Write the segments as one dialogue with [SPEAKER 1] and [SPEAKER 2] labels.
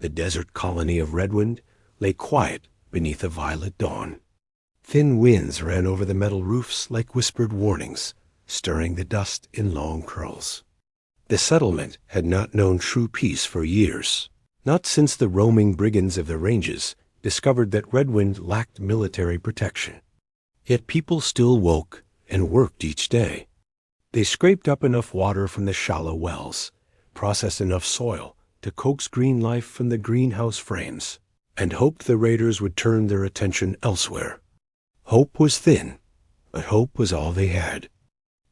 [SPEAKER 1] The desert colony of Redwind lay quiet beneath a violet dawn. Thin winds ran over the metal roofs like whispered warnings, stirring the dust in long curls. The settlement had not known true peace for years, not since the roaming brigands of the ranges discovered that Redwind lacked military protection. Yet people still woke and worked each day. They scraped up enough water from the shallow wells, processed enough soil to coax green life from the greenhouse frames, and hoped the raiders would turn their attention elsewhere. Hope was thin, but hope was all they had.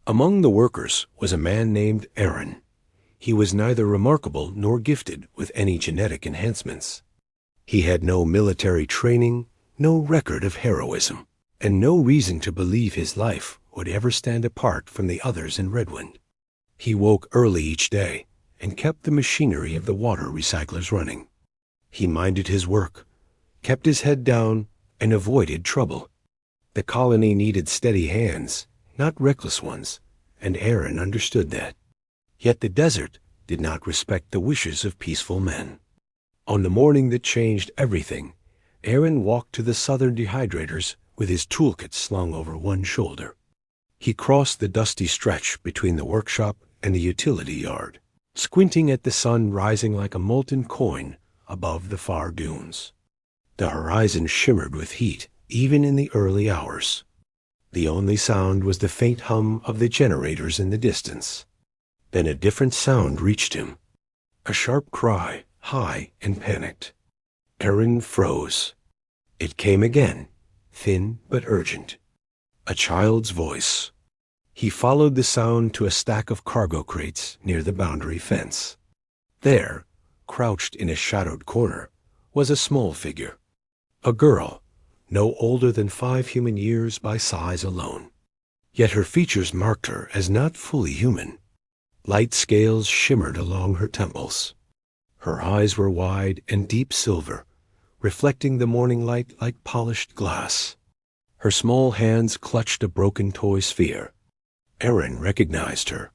[SPEAKER 1] Among the workers was a man named Aaron. He was neither remarkable nor gifted with any genetic enhancements. He had no military training, no record of heroism, and no reason to believe his life would ever stand apart from the others in Redwind. He woke early each day and kept the machinery of the water recyclers running. He minded his work, kept his head down, and avoided trouble. The colony needed steady hands, not reckless ones, and Aaron understood that. Yet the desert did not respect the wishes of peaceful men. On the morning that changed everything, Aaron walked to the southern dehydrators with his toolkit slung over one shoulder. He crossed the dusty stretch between the workshop and the utility yard, squinting at the sun rising like a molten coin above the far dunes. The horizon shimmered with heat even in the early hours. The only sound was the faint hum of the generators in the distance. Then a different sound reached him, a sharp cry, high and panicked. Aaron froze. It came again, thin but urgent. A child's voice. He followed the sound to a stack of cargo crates near the boundary fence. There, crouched in a shadowed corner, was a small figure. A girl, no older than 5 human years by size alone. Yet her features marked her as not fully human. Light scales shimmered along her temples. Her eyes were wide and deep silver, reflecting the morning light like polished glass. Her small hands clutched a broken toy sphere. Aaron recognized her.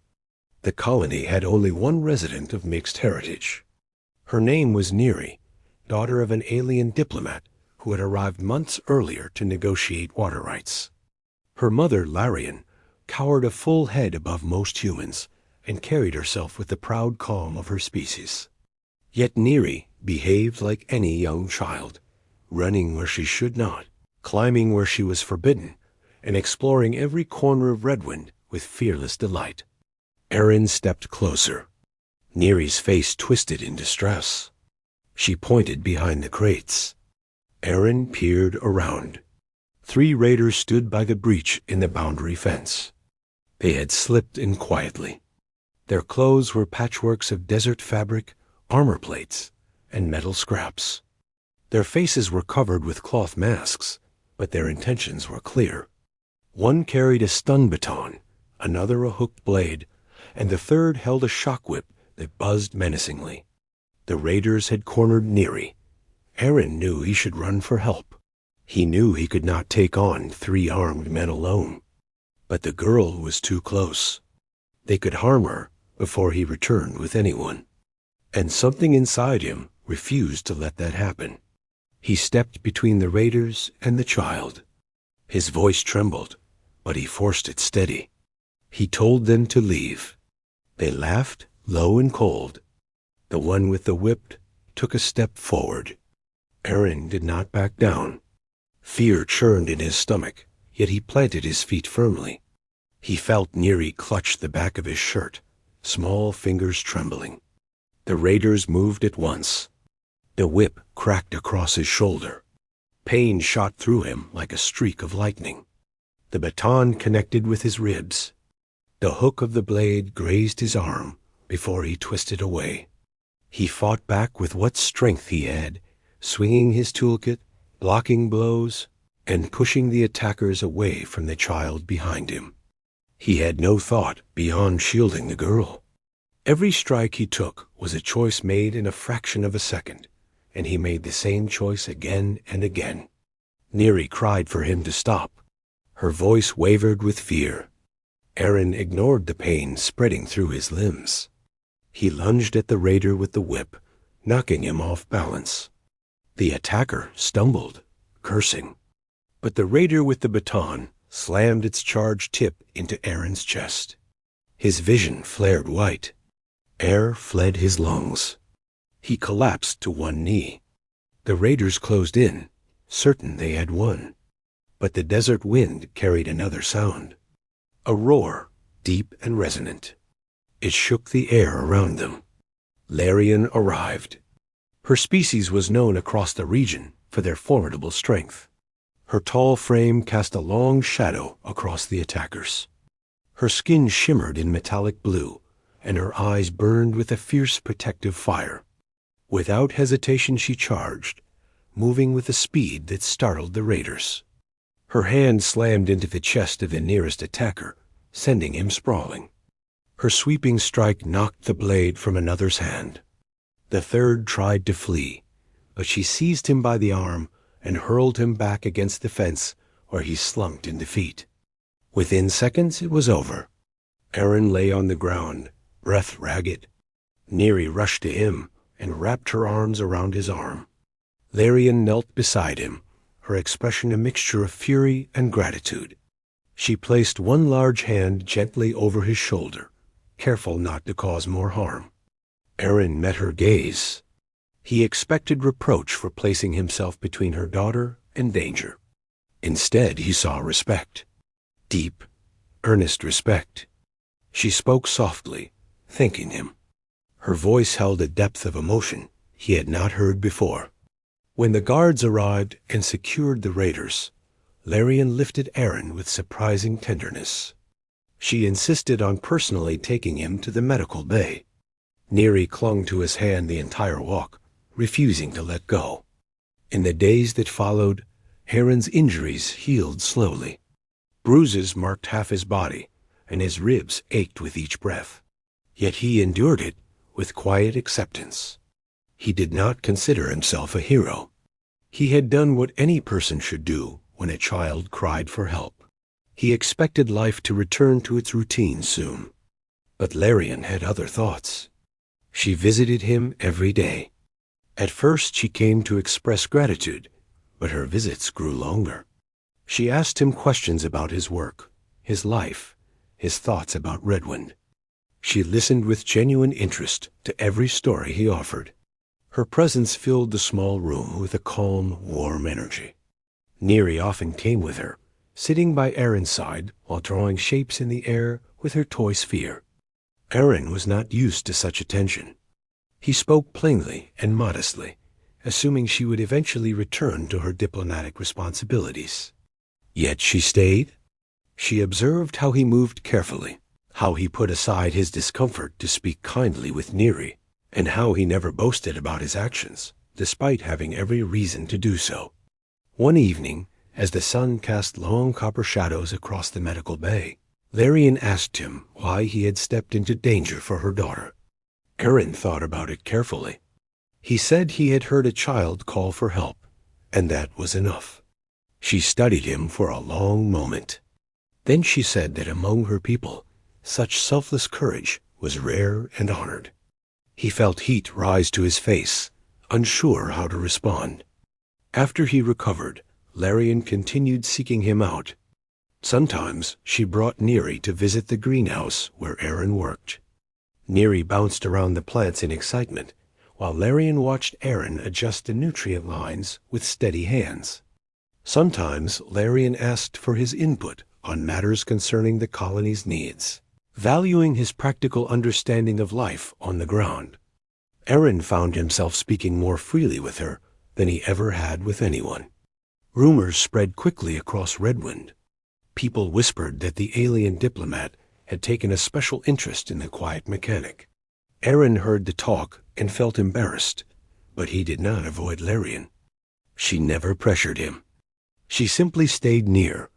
[SPEAKER 1] The colony had only one resident of mixed heritage. Her name was Neri, daughter of an alien diplomat who had arrived months earlier to negotiate water rights. Her mother, Larion, cowered a full head above most humans and carried herself with the proud calm of her species. Yet Neri behaved like any young child, running where she should not, climbing where she was forbidden, and exploring every corner of Redwind with fearless delight. Aaron stepped closer. Neri's face twisted in distress. She pointed behind the crates. Aaron peered around. 3 raiders stood by the breach in the boundary fence. They had slipped in quietly. Their clothes were patchworks of desert fabric, armor plates, and metal scraps. Their faces were covered with cloth masks, but their intentions were clear. One carried a stun baton, another a hooked blade, and the third held a shock whip that buzzed menacingly. The raiders had cornered Neri. Aaron knew he should run for help. He knew he could not take on 3 armed men alone. But the girl was too close. They could harm her before he returned with anyone. And something inside him refused to let that happen. He stepped between the raiders and the child. His voice trembled, but he forced it steady. He told them to leave. They laughed, low and cold. The one with the whip took a step forward. Aaron did not back down. Fear churned in his stomach, yet he planted his feet firmly. He felt Neri clutch the back of his shirt, small fingers trembling. The raiders moved at once. The whip cracked across his shoulder. Pain shot through him like a streak of lightning. The baton connected with his ribs. The hook of the blade grazed his arm before he twisted away. He fought back with what strength he had, swinging his toolkit, blocking blows, and pushing the attackers away from the child behind him. He had no thought beyond shielding the girl. Every strike he took was a choice made in a fraction of a second, and he made the same choice again and again. Neri cried for him to stop. Her voice wavered with fear. Aaron ignored the pain spreading through his limbs. He lunged at the raider with the whip, knocking him off balance. The attacker stumbled, cursing, but the raider with the baton slammed its charged tip into Aaron's chest. His vision flared white. Air fled his lungs. He collapsed to one knee. The raiders closed in, certain they had won. But the desert wind carried another sound, a roar, deep and resonant. It shook the air around them. Larion arrived. Her species was known across the region for their formidable strength. Her tall frame cast a long shadow across the attackers. Her skin shimmered in metallic blue, and her eyes burned with a fierce protective fire. Without hesitation she charged, moving with a speed that startled the raiders. Her hand slammed into the chest of the nearest attacker, sending him sprawling. Her sweeping strike knocked the blade from another's hand. The third tried to flee, but she seized him by the arm and hurled him back against the fence, where he slumped in defeat. Within seconds it was over. Aaron lay on the ground, breath ragged. Neri rushed to him and wrapped her arms around his arm. Larion knelt beside him, her expression a mixture of fury and gratitude. She placed one large hand gently over his shoulder, careful not to cause more harm. Aaron met her gaze. He expected reproach for placing himself between her daughter and danger. Instead, he saw respect. Deep, earnest respect. She spoke softly, thanking him. Her voice held a depth of emotion he had not heard before. When the guards arrived and secured the raiders, Larion lifted Aaron with surprising tenderness. She insisted on personally taking him to the medical bay. Neri clung to his hand the entire walk, refusing to let go. In the days that followed, Aaron's injuries healed slowly. Bruises marked half his body, and his ribs ached with each breath. Yet he endured it with quiet acceptance. He did not consider himself a hero. He had done what any person should do when a child cried for help. He expected life to return to its routine soon. But Larion had other thoughts. She visited him every day. At first she came to express gratitude, but her visits grew longer. She asked him questions about his work, his life, his thoughts about Redwind. She listened with genuine interest to every story he offered. Her presence filled the small room with a calm, warm energy. Neri often came with her, sitting by Aaron's side while drawing shapes in the air with her toy sphere. Aaron was not used to such attention. He spoke plainly and modestly, assuming she would eventually return to her diplomatic responsibilities. Yet she stayed. She observed how he moved carefully, how he put aside his discomfort to speak kindly with Neri, and how he never boasted about his actions, despite having every reason to do so. One evening, as the sun cast long copper shadows across the medical bay, Larion asked him why he had stepped into danger for her daughter. Aaron thought about it carefully. He said he had heard a child call for help, and that was enough. She studied him for a long moment. Then she said that among her people, such selfless courage was rare and honored. He felt heat rise to his face, unsure how to respond. After he recovered, Larion continued seeking him out. Sometimes she brought Neri to visit the greenhouse where Aaron worked. Neri bounced around the plants in excitement, while Larion watched Aaron adjust the nutrient lines with steady hands. Sometimes Larion asked for his input on matters concerning the colony's needs, valuing his practical understanding of life on the ground. Aaron found himself speaking more freely with her than he ever had with anyone. Rumors spread quickly across Redwind. People whispered that the alien diplomat had taken a special interest in the quiet mechanic. Aaron heard the talk and felt embarrassed, but he did not avoid Larion. She never pressured him. She simply stayed near,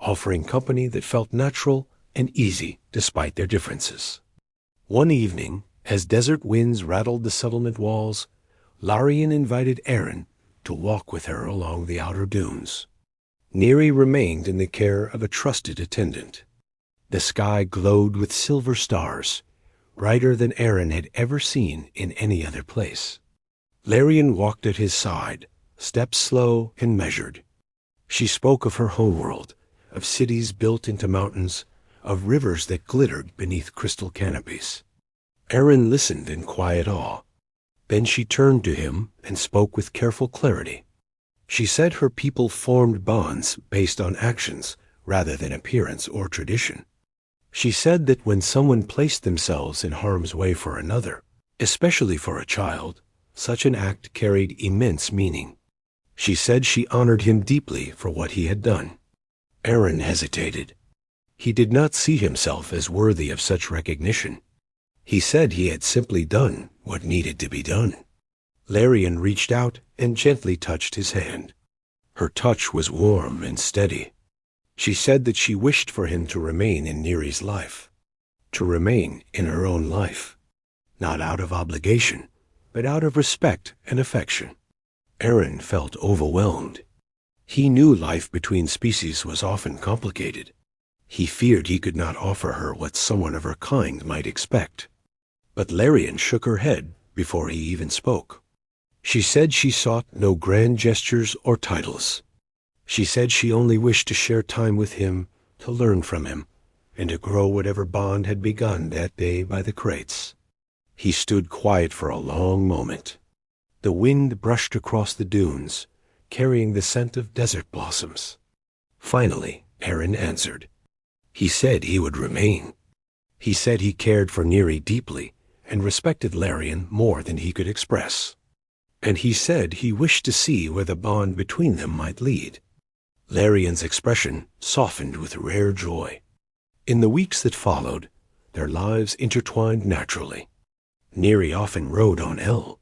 [SPEAKER 1] offering company that felt natural and easy despite their differences. One evening, as desert winds rattled the settlement walls, Larion invited Aaron to walk with her along the outer dunes. Neri remained in the care of a trusted attendant. The sky glowed with silver stars, brighter than Aaron had ever seen in any other place. Larion walked at his side, steps slow and measured. She spoke of her homeworld, of cities built into mountains, of rivers that glittered beneath crystal canopies. Aaron listened in quiet awe. Then she turned to him and spoke with careful clarity. She said her people formed bonds based on actions rather than appearance or tradition. She said that when someone placed themselves in harm's way for another, especially for a child, such an act carried immense meaning. She said she honored him deeply for what he had done. Aaron hesitated. He did not see himself as worthy of such recognition. He said he had simply done what needed to be done. Larion reached out and gently touched his hand. Her touch was warm and steady. She said that she wished for him to remain in Neri's life, to remain in her own life, not out of obligation, but out of respect and affection. Aaron felt overwhelmed. He knew life between species was often complicated. He feared he could not offer her what someone of her kind might expect. But Larion shook her head before he even spoke. She said she sought no grand gestures or titles. She said she only wished to share time with him, to learn from him, and to grow whatever bond had begun that day by the crates. He stood quiet for a long moment. The wind brushed across the dunes, carrying the scent of desert blossoms. Finally, Aaron answered. He said he would remain. He said he cared for Neri deeply and respected Larion more than he could express. And he said he wished to see where the bond between them might lead. Larion's expression softened with rare joy. In the weeks that followed, their lives intertwined naturally. Neri often rode on El,